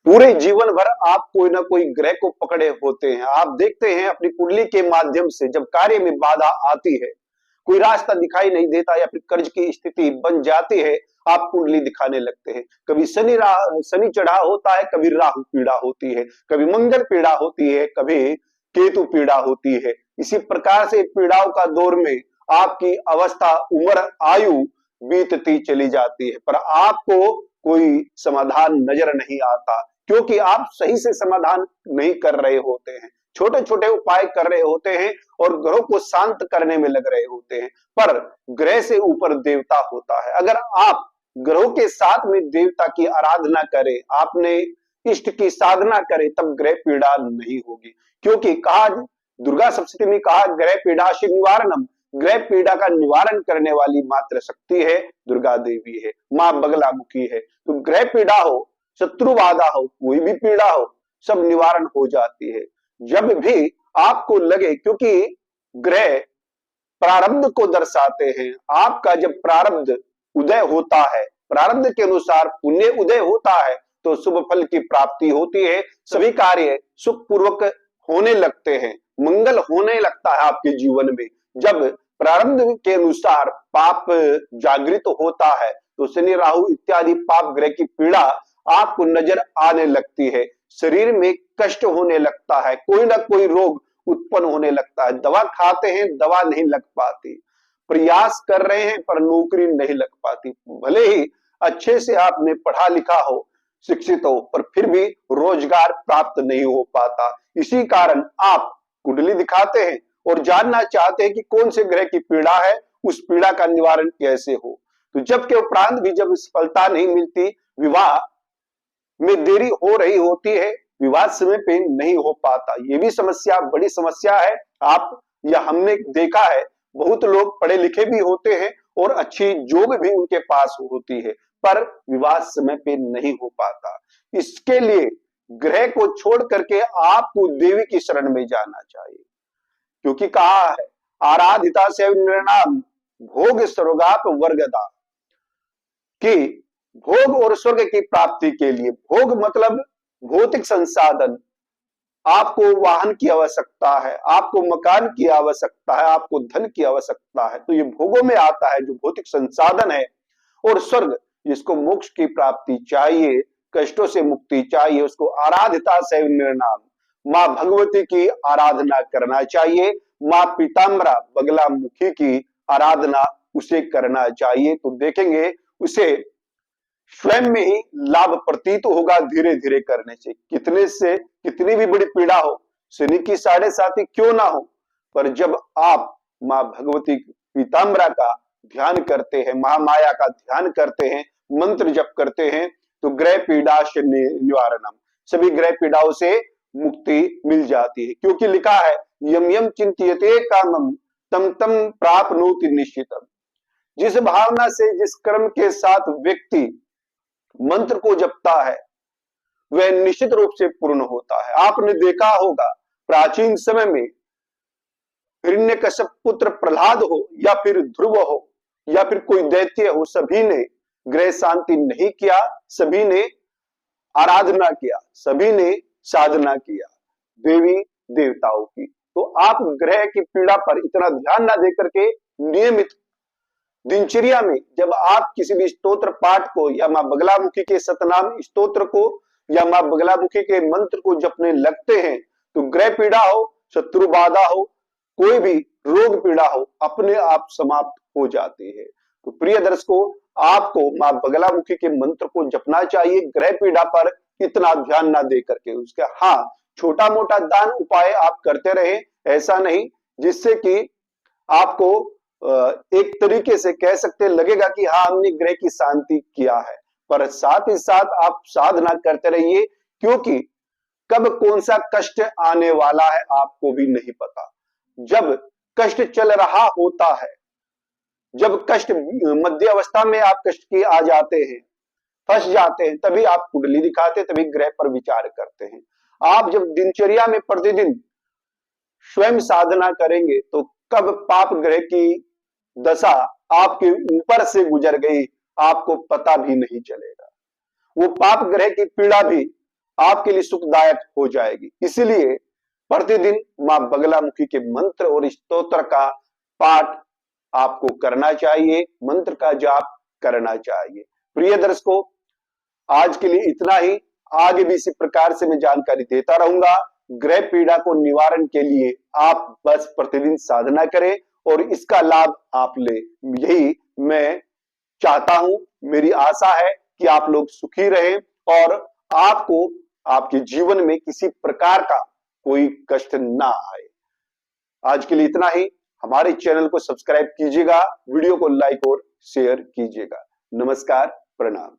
पूरे जीवन भर आप कोई ना कोई ग्रह को पकड़े होते हैं। आप देखते हैं अपनी कुंडली के माध्यम से जब कार्य में बाधा आती है, कोई रास्ता दिखाई नहीं देता या फिर कर्ज की स्थिति बन जाती है, आप कुंडली दिखाने लगते हैं। कभी शनि चढ़ा होता है, कभी राहु पीड़ा होती है, कभी मंगल पीड़ा होती है, कभी केतु पीड़ा होती है। इसी प्रकार से पीड़ाओं का दौर में आपकी अवस्था, उम्र, आयु बीतती चली जाती है, पर आपको कोई समाधान नजर नहीं आता, क्योंकि आप सही से समाधान नहीं कर रहे होते हैं। छोटे छोटे उपाय कर रहे होते हैं और ग्रहों को शांत करने में लग रहे होते हैं, पर ग्रह से ऊपर देवता होता है। अगर आप ग्रहों के साथ में देवता की आराधना करें, आपने इष्ट की साधना करें, तब ग्रह पीड़ा नहीं होगी। क्योंकि कहा, दुर्गा सप्तमी में कहा, ग्रह पीड़ाशि निवारणम, ग्रह पीड़ा का निवारण करने वाली मात्र शक्ति है, दुर्गा देवी है, मां बगलामुखी है। तो ग्रह पीड़ा हो, शत्रु बाधा हो, कोई भी पीड़ा हो, सब निवारण हो जाती है। जब भी आपको लगे, क्योंकि ग्रह प्रारब्ध को दर्शाते हैं। आपका जब प्रारब्ध उदय होता है, प्रारब्ध के अनुसार पुण्य उदय होता है, तो शुभ फल की प्राप्ति होती है, सभी कार्य सुख पूर्वक होने लगते हैं, मंगल होने लगता है आपके जीवन में। जब प्रारब्ध के अनुसार पाप जागृत होता है, तो शनि राहु इत्यादि पाप ग्रह की पीड़ा आपको नजर आने लगती है, शरीर में कष्ट होने लगता है, कोई ना कोई रोग उत्पन्न होने लगता है। दवा खाते हैं, दवा नहीं लग पाती, प्रयास कर रहे हैं पर नौकरी नहीं लग पाती, भले ही अच्छे से आपने पढ़ा लिखा हो, शिक्षित हो, पर फिर भी रोजगार प्राप्त नहीं हो पाता। इसी कारण आप कुंडली दिखाते हैं और जानना चाहते हैं कि कौन से ग्रह की पीड़ा है, उस पीड़ा का निवारण कैसे हो। तो जब के उपरांत भी जब सफलता नहीं मिलती, विवाह में देरी हो रही होती है, विवाह समय पे नहीं हो पाता, ये भी समस्या, बड़ी समस्या है। आप या हमने देखा है, बहुत लोग पढ़े लिखे भी होते हैं और अच्छी जॉब भी उनके पास होती है, पर विवाह समय पे नहीं हो पाता। इसके लिए ग्रह को छोड़ करके आपको देवी की शरण में जाना चाहिए, क्योंकि कहा है, आराधिता से निर्णाम भोग स्वर्गाप वर्गदा, कि भोग और स्वर्ग की प्राप्ति के लिए, भोग मतलब भौतिक संसाधन, आपको वाहन की आवश्यकता है, आपको मकान की आवश्यकता है, आपको धन की आवश्यकता है, तो ये भोगों में आता है, जो भौतिक संसाधन है। और स्वर्ग, जिसको मोक्ष की प्राप्ति चाहिए, कष्टों से मुक्ति चाहिए, उसको आराधिता से निर्णाम, मां भगवती की आराधना करना चाहिए, मां पीताम्बरा बगलामुखी की आराधना उसे करना चाहिए। तो देखेंगे उसे स्वयं में ही लाभ प्रतीत होगा धीरे धीरे करने से। कितने से कितनी भी बड़ी पीड़ा हो, शनि की साढ़े साथी क्यों ना हो, पर जब आप मां भगवती पीताम्बरा का ध्यान करते हैं, महामाया का ध्यान करते हैं, मंत्र जप करते हैं, तो ग्रह पीड़ा निवारणम, सभी ग्रह पीड़ाओं से मुक्ति मिल जाती है। क्योंकि लिखा है, यम यम चिंत्यते कामम तम तम प्राप्नोति निश्चितम, जिस भावना से, जिस कर्म के साथ व्यक्ति मंत्र को जपता है, वह निश्चित रूप से पूर्ण होता है। आपने देखा होगा, प्राचीन समय में हिरण्यकश्यप पुत्र प्रहलाद हो, या फिर ध्रुव हो, या फिर कोई दैत्य हो, सभी ने ग्रह शांति नहीं किया, सभी ने आराधना किया, सभी ने साधना किया देवी देवताओं की। तो आप ग्रह की पीड़ा पर इतना ध्यान ना देकर के नियमित दिनचर्या में जब आप किसी भी स्तोत्र पाठ को, या मां बगलामुखी के सतनाम स्तोत्र को, या मां बगलामुखी के मंत्र को जपने लगते हैं, तो ग्रह पीड़ा हो, शत्रु बाधा हो, कोई भी रोग पीड़ा हो, अपने आप समाप्त हो जाती है। तो प्रिय दर्शकों, आपको मां बगलामुखी के मंत्र को जपना चाहिए, ग्रह पीड़ा पर इतना ध्यान ना दे करके। उसके हाँ, छोटा मोटा दान उपाय आप करते रहे, ऐसा नहीं जिससे कि आपको एक तरीके से कह सकते लगेगा कि हाँ, हमने ग्रह की शांति किया है, पर साथ ही साथ आप साधना करते रहिए, क्योंकि कब कौन सा कष्ट आने वाला है आपको भी नहीं पता। जब कष्ट चल रहा होता है, जब कष्ट मध्य अवस्था में आप कष्ट के आ जाते हैं, फंस जाते हैं, तभी आप कुंडली दिखाते, तभी ग्रह पर विचार करते हैं। आप जब दिनचर्या में प्रतिदिन स्वयं साधना करेंगे, तो कब पाप ग्रह की दशा आपके ऊपर से गुजर गई, आपको पता भी नहीं चलेगा। वो पाप ग्रह की पीड़ा भी आपके लिए सुखदायक हो जाएगी। इसीलिए प्रतिदिन मां बगलामुखी के मंत्र और स्तोत्र का पाठ आपको करना चाहिए, मंत्र का जाप करना चाहिए। प्रिय दर्शकों, आज के लिए इतना ही। आगे भी इसी प्रकार से मैं जानकारी देता रहूंगा। ग्रह पीड़ा को निवारण के लिए आप बस प्रतिदिन साधना करें और इसका लाभ आप ले, यही मैं चाहता हूं। मेरी आशा है कि आप लोग सुखी रहें और आपको आपके जीवन में किसी प्रकार का कोई कष्ट ना आए। आज के लिए इतना ही। हमारे चैनल को सब्सक्राइब कीजिएगा, वीडियो को लाइक और शेयर कीजिएगा। नमस्कार, प्रणाम।